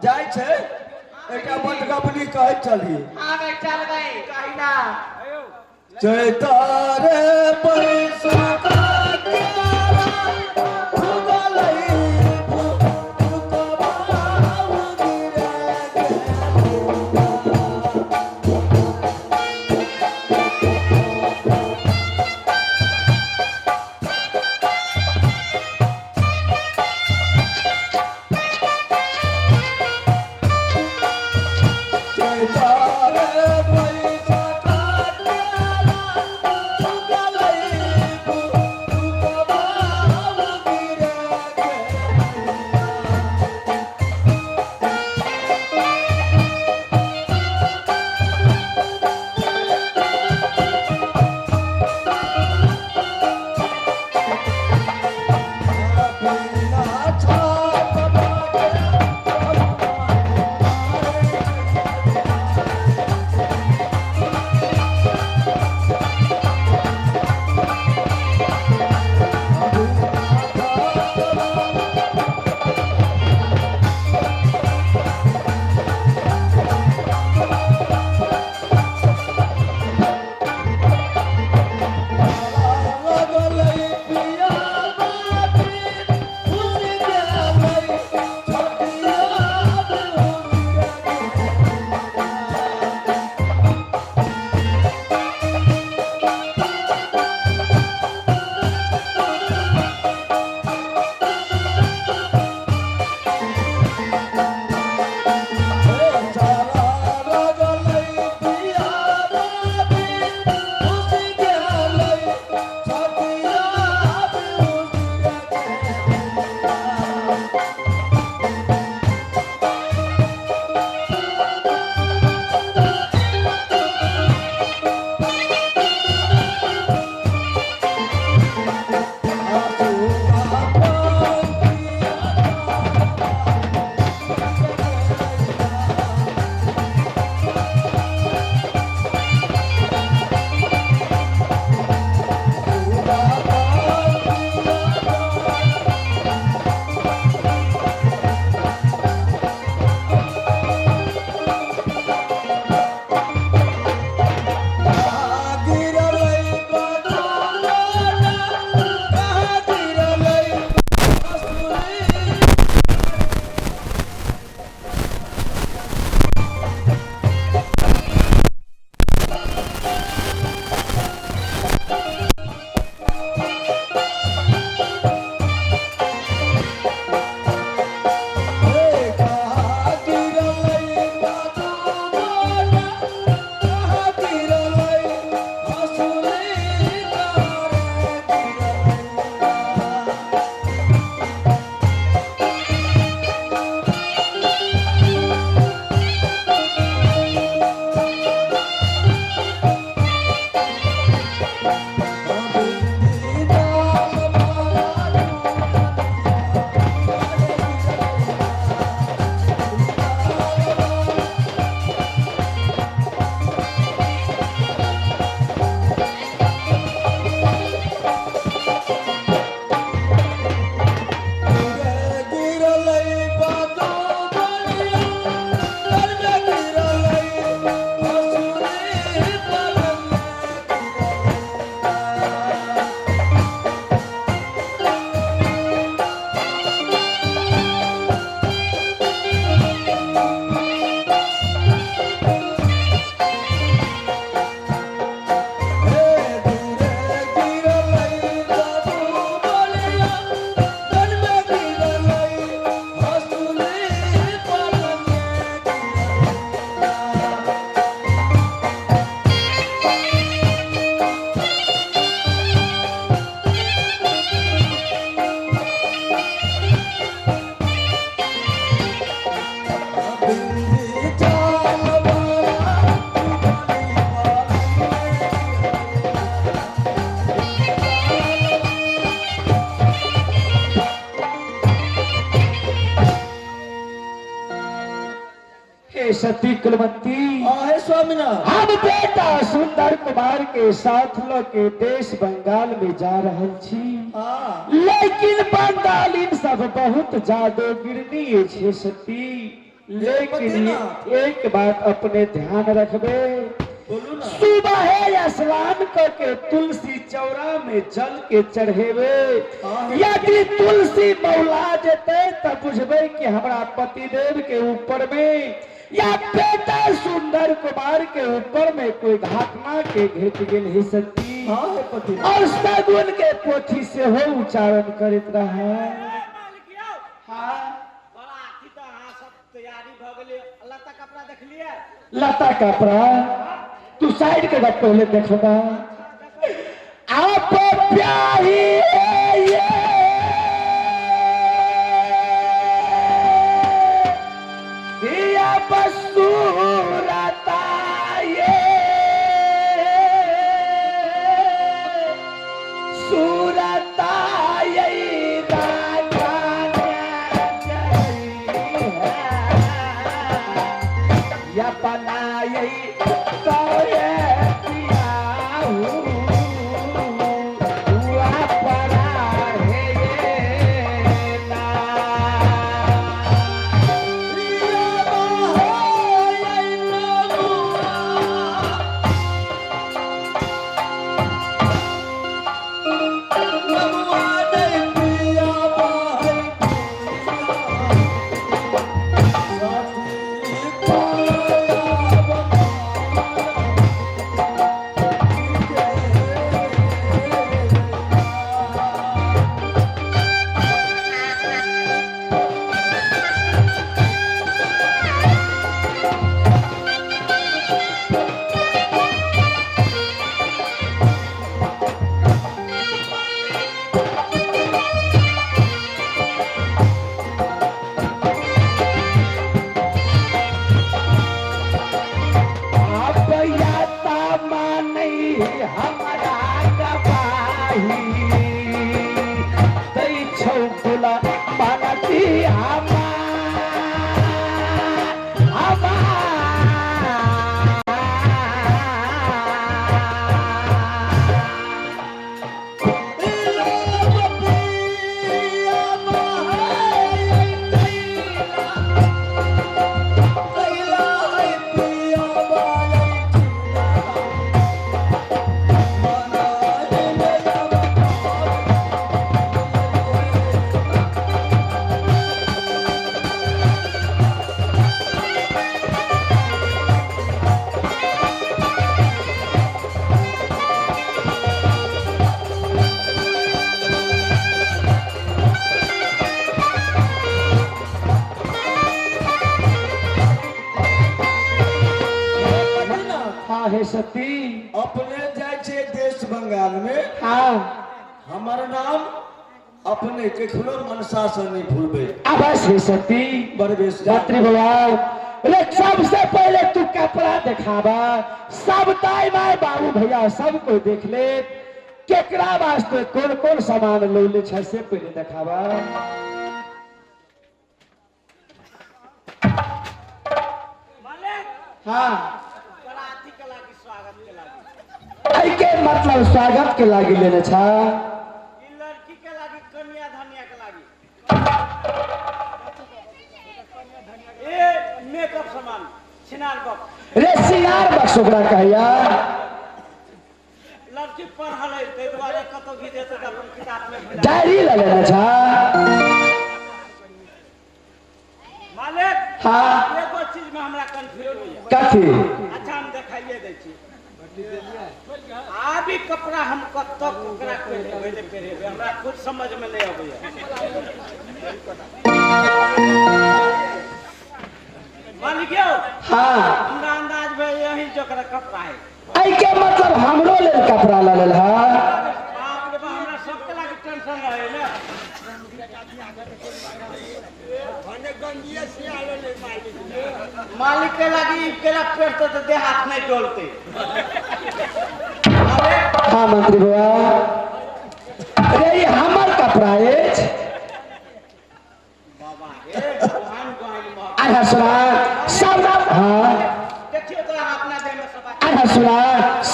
जाय छे एकटा बटगबनी कहै चली आगे चल गई कहीं ना चैतारे पैसा का केरा भुगलई भुगबाऊ गिरे सती कुलवंती है स्वामीनाथ। हम बेटा सुंदर कुमार के साथ के देश बंगाल में जा रहे छी, लेकिन बंगाल इन सब बहुत जादू गिरनी छे सती। लेकिन एक बात अपने ध्यान रखबे, बोलू ना। सुबह है स्नान करके तुलसी चौरा में जल के चढ़ेबे। यदि तुलसी मौला जेते तब बुझबे कि हमरा पतिदेव के ऊपर में या बेटा सुंदर कुमार के ऊपर में कोई घटना के घट गेल ही सकती। हाँ है पति। और सगुन के पोथी से हो उच्चारण करत रहा। हाँ बड़ा अथी तो हाँ सब तैयारी भ गेलै। लता कपड़ा देख लिए? लता कपड़ा तू साइड के गप पहले देखबा। आप प्याही या बसूरता ये सूरता ये या बनाए तो ये है सती अपने जाए छे देश बंगाल में। हाँ हमारा नाम अपने के खुलो मनसा से नहीं भूलबे। अवश्य सती बरबेश रात्रि भगवान। सबसे पहले तू कपड़ा दिखावा, सब ताई माय बाबू भैया सब कोई देख ले केकरा वास्ते कौन कौन सामान ले छे से पहले दिखावा। हाँ आई के मतलब स्वागत के लागी लेने छा। लड़की के लागी कन्या धनिया के लागी ए मेकअप सामान सिनार बॉक्स रे सिनार बॉक्स ओकरा कहया। लड़की पढ़ल है तै द्वारे कतो भी देते त अपन किताब में डायरी ले लेने छा। मालिक हाँ एगो चीज में हमरा कंफ्यूज होइए। कथी? अच्छा हम दिखाइए दै छी। आबी कपड़ा हम कब तक ओकरा पहरेबे हमरा कुछ समझ में नहीं आबैया। मालिक यो हाँ हमरा अंदाज में यही जोकरा कपड़ा है। आई के मतलब हमरो ले कपड़ा ले लेल हा। बाप रे बाप हमरा सबके लागी टेंशन रहे ना। मालिक के लागी केरा पेट तो दे हाथ नहीं डोलते। हाँ मंत्री बाबा अरे ये हमर कपड़ा है। बाबा ए भगवान गोहान आधा सुना सब हाँ देखियो तो अपना दे में सब आधा सुना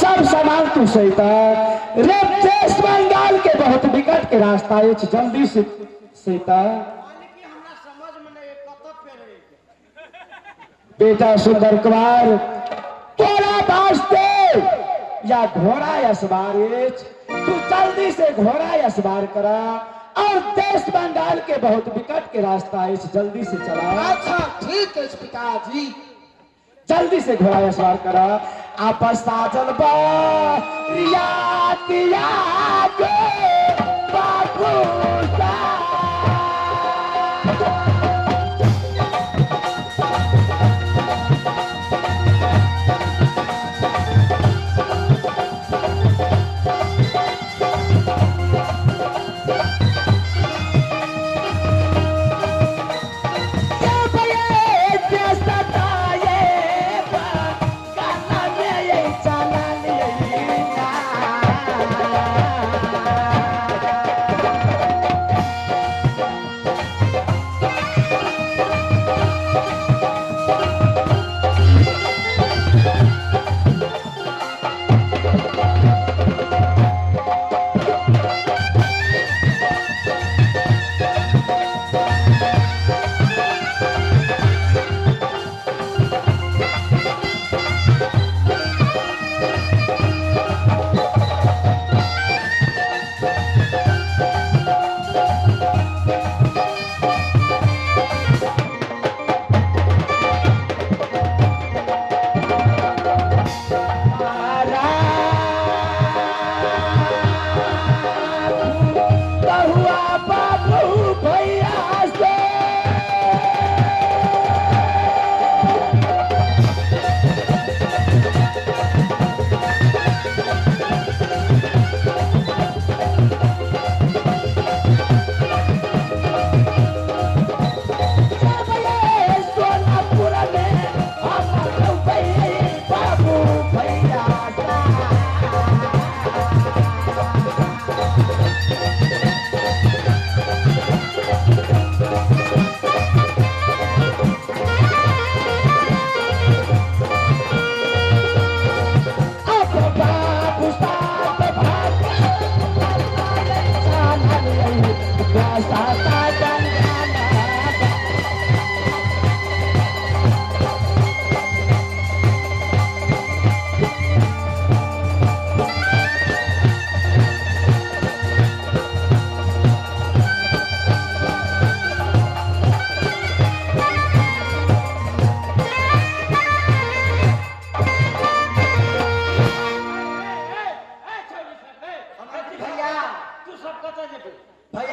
सब सामान तू सहित रे देश बंगाल के बहुत विकट के रास्ता है जल्दी से सहित। मालिक हमरा समझ में नहीं तब पेरे बेटा सुंदर कुमार तोरा वास्ते या घोड़ा या सवार तू जल्दी से घोड़ा या सवार करा और देश बंगाल के बहुत विकट के रास्ता है जल्दी से चला। अच्छा ठीक है पिताजी। जल्दी से घोड़ा या सवार करा आपस साजल भैया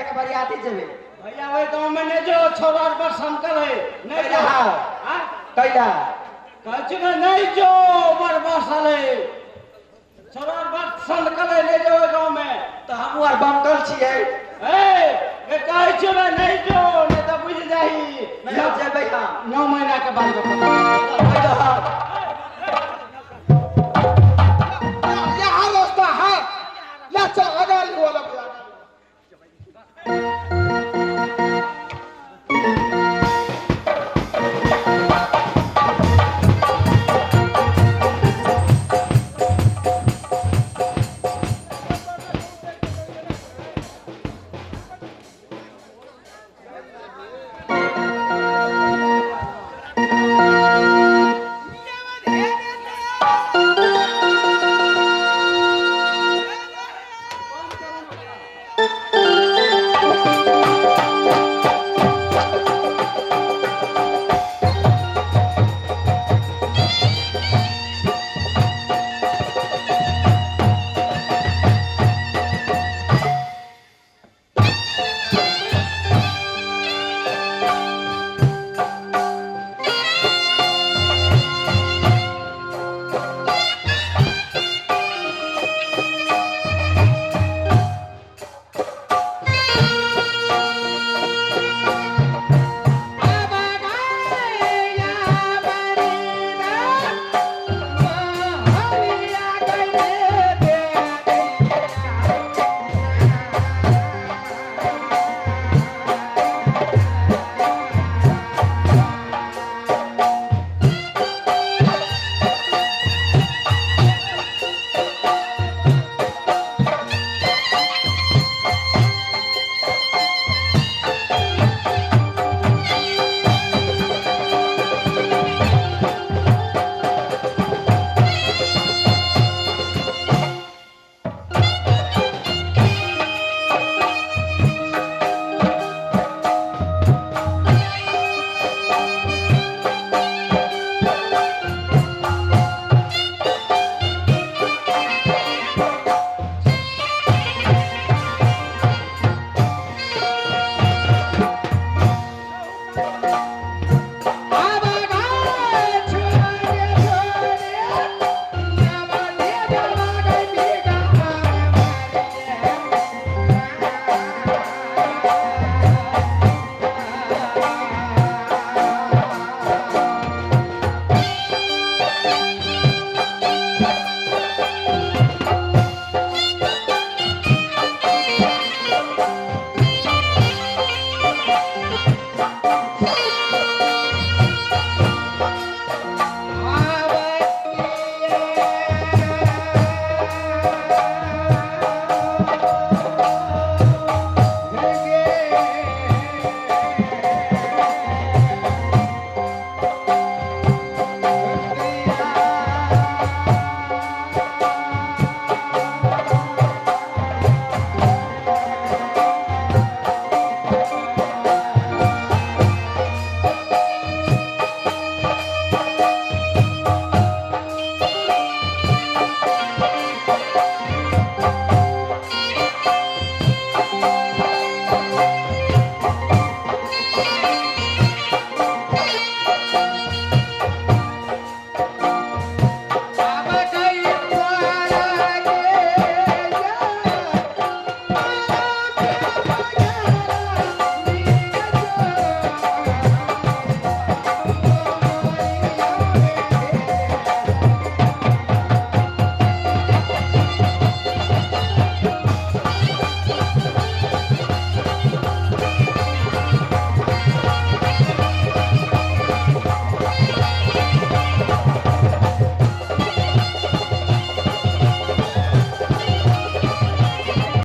के बरियाती जेबे। भैया वही गांव में नहीं जो छोरा पर संकल है नहीं जो हां कैला कहछ ना नहीं जो बर बसल है छोरा पर संकल है नहीं जो गांव में तो हम आर बमकल छिए। ए कहछ ना नहीं जो नहीं तो बुझ जाही नहीं जेबे हम 9 महीना के बाद में पता यहाँ रास्ता है या चल अगाड़ी वाला बुला। हाँ